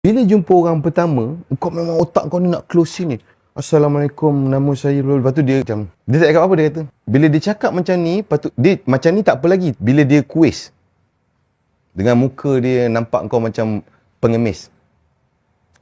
Bila jumpa orang pertama, kau memang otak kau ni nak close ni. Assalamualaikum, nama saya Rul. Lepas tu dia macam, dia tak cakap apa, dia kata. Bila dia cakap macam ni, dia macam ni tak apa lagi. Bila dia kuis, dengan muka dia nampak kau macam pengemis.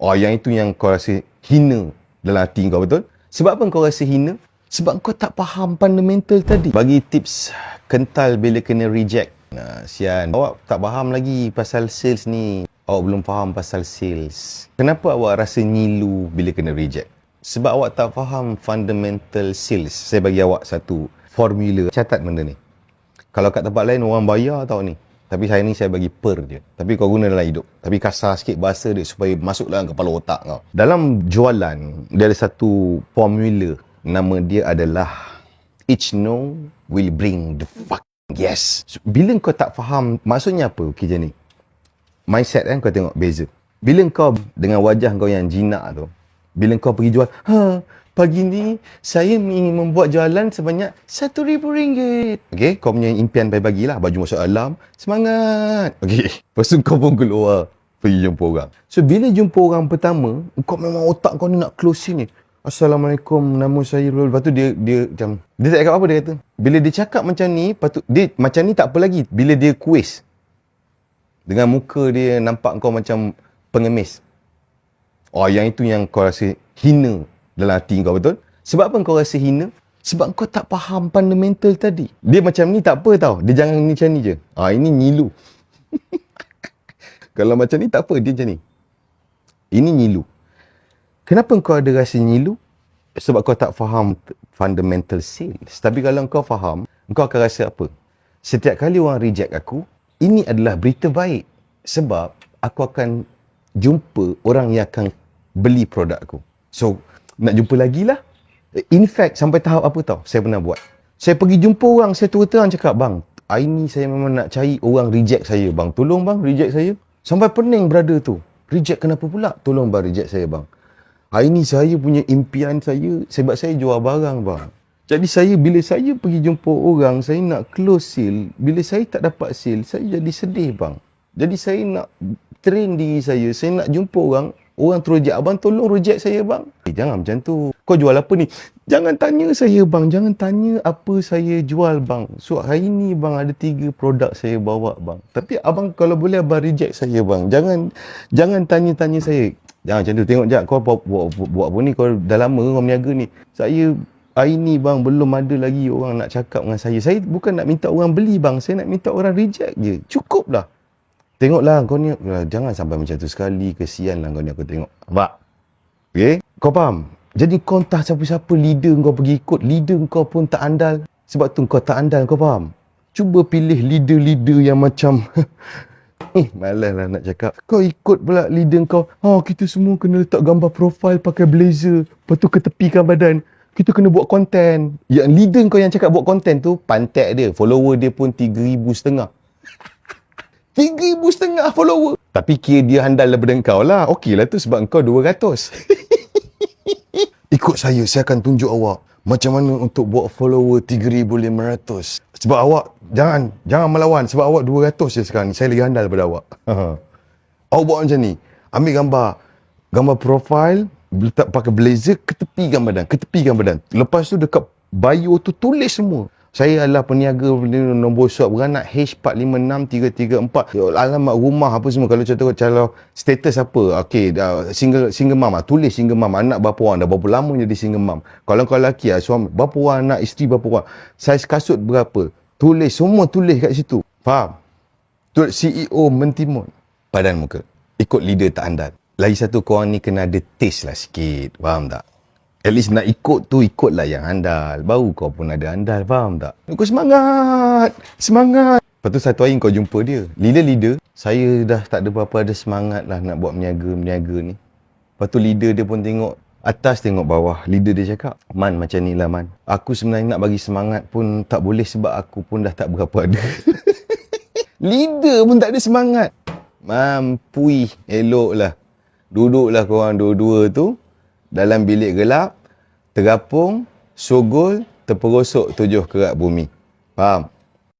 Oh, yang itu yang kau rasa hina dalam hati kau, betul? Sebab apa kau rasa hina? Sebab kau tak faham fundamental tadi. Bagi tips kental bila kena reject. Nah, sian. Awak tak faham lagi pasal sales ni. Awak belum faham pasal sales. Kenapa awak rasa nyilu bila kena reject? Sebab awak tak faham fundamental sales. Saya bagi awak satu formula. Catat benda ni. Kalau kat tempat lain orang bayar tau ni. Tapi saya ni saya bagi per je. Tapi kau guna dalam hidup. Tapi kasar sikit bahasa dia supaya masuk dalam kepala otak kau. Dalam jualan, dia ada satu formula. Nama dia adalah each no will bring the fuck yes. Bila kau tak faham maksudnya apa kerja ni? Mindset kan kau tengok beza. Bila kau dengan wajah kau yang jinak tu, bila kau pergi jual, pagi ni saya ingin membuat jualan sebanyak RM1,000. Okay, kau punya impian pagi-pagi lah, baju masuk alam, semangat. Okay, lepas tu kau pun keluar pergi jumpa orang. So bila jumpa orang pertama, kau memang otak kau ni nak close ni. Assalamualaikum, nama saya Rul. Lepas tu dia macam, dia tak cakap apa, dia kata. Bila dia cakap macam ni, dia macam ni tak apa lagi. Bila dia kuis, dengan muka dia nampak kau macam pengemis. Oh, yang itu yang kau rasa hina dalam hati kau, betul? Sebab apa kau rasa hina? Sebab kau tak faham fundamental tadi. Dia macam ni tak apa tau. Dia jangan ni macam ni je. Ini nyilu. Kalau macam ni tak apa, dia macam ni. Ini nyilu. Kenapa kau ada rasa nyilu? Sebab kau tak faham fundamental sales. Tapi kalau kau faham, kau akan rasa apa? Setiap kali orang reject aku, ini adalah berita baik. Sebab aku akan jumpa orang yang akan beli produk aku. So, nak jumpa lagi lah. In fact, sampai tahap apa tau saya pernah buat. Saya pergi jumpa orang, saya terang cakap, bang, ini saya memang nak cari orang reject saya, bang. Tolong bang, reject saya. Sampai pening brother tu. Reject kenapa pula? Tolong bang, reject saya bang. Ini saya punya impian saya, sebab saya jual barang bang. Jadi bila saya pergi jumpa orang, saya nak close sale. Bila saya tak dapat sale, saya jadi sedih bang. Jadi saya nak train diri saya nak jumpa orang terus reject. Abang tolong reject saya bang. Jangan macam tu. Kau jual apa ni? Jangan tanya saya bang. Jangan tanya apa saya jual bang. So hari ni bang ada 3 produk saya bawa bang. Tapi abang kalau boleh abang reject saya bang. Jangan tanya-tanya saya. Jangan macam tu. Tengok jap kau buat apa ni? Kau dah lama kau berniaga ni. Saya hari ni bang belum ada lagi orang nak cakap dengan saya. Saya bukan nak minta orang beli bang. Saya nak minta orang reject je. Cukup lah. Tengoklah kau ni, jangan sampai macam tu sekali. Kesian lah kau ni aku tengok. Nampak? Okay? Kau faham? Jadi kau entah siapa-siapa leader kau pergi ikut. Leader kau pun tak andal. Sebab tu kau tak andal, kau faham? Cuba pilih leader-leader yang macam malas lah nak cakap. Kau ikut pula leader kau. Kita semua kena letak gambar profil pakai blazer. Lepas tu ketepikan badan. Kita kena buat konten. Yang leader kau yang cakap buat konten tu, pantek dia. Follower dia pun 3,500. 3,500 follower. Tapi kira dia handal daripada kau lah. Okey lah tu sebab kau 200. Ikut saya akan tunjuk awak macam mana untuk buat follower 3,500. Sebab awak jangan melawan. Sebab awak 200 je sekarang ni. Saya lagi handal daripada awak. Awak buat macam ni. Ambil gambar profil, letak pakai blazer, ketepikan badan. Lepas tu dekat bio tu tulis semua. Saya adalah peniaga nombor suap beranak H456334. Alamat rumah apa semua. Kalau status apa. Okey, single mom. Tulis single mom. Anak berapa orang. Dah berapa lama jadi single mom. Kalau kau lelaki, suami berapa orang anak, isteri berapa orang. Saiz kasut berapa. Tulis, semua tulis kat situ. Faham? Tulis CEO mentimun. Padan muka. Ikut leader tak andal. Lagi satu, korang ni kena ada taste lah sikit. Faham tak? At least nak ikut tu, ikutlah yang andal. Baru kau pun ada andal, faham tak? Kau semangat! Semangat! Lepas tu satu hari kau jumpa dia. Leader, saya dah tak ada berapa ada semangat lah nak buat meniaga ni. Lepas tu leader dia pun tengok atas, tengok bawah. Leader dia cakap, Man, macam ni lah Man. Aku sebenarnya nak bagi semangat pun tak boleh sebab aku pun dah tak berapa ada. Leader pun tak ada semangat. Mampui, eloklah. Duduklah korang dua-dua tu dalam bilik gelap, terapung, sogol, terperosok 7 kerat bumi. Faham?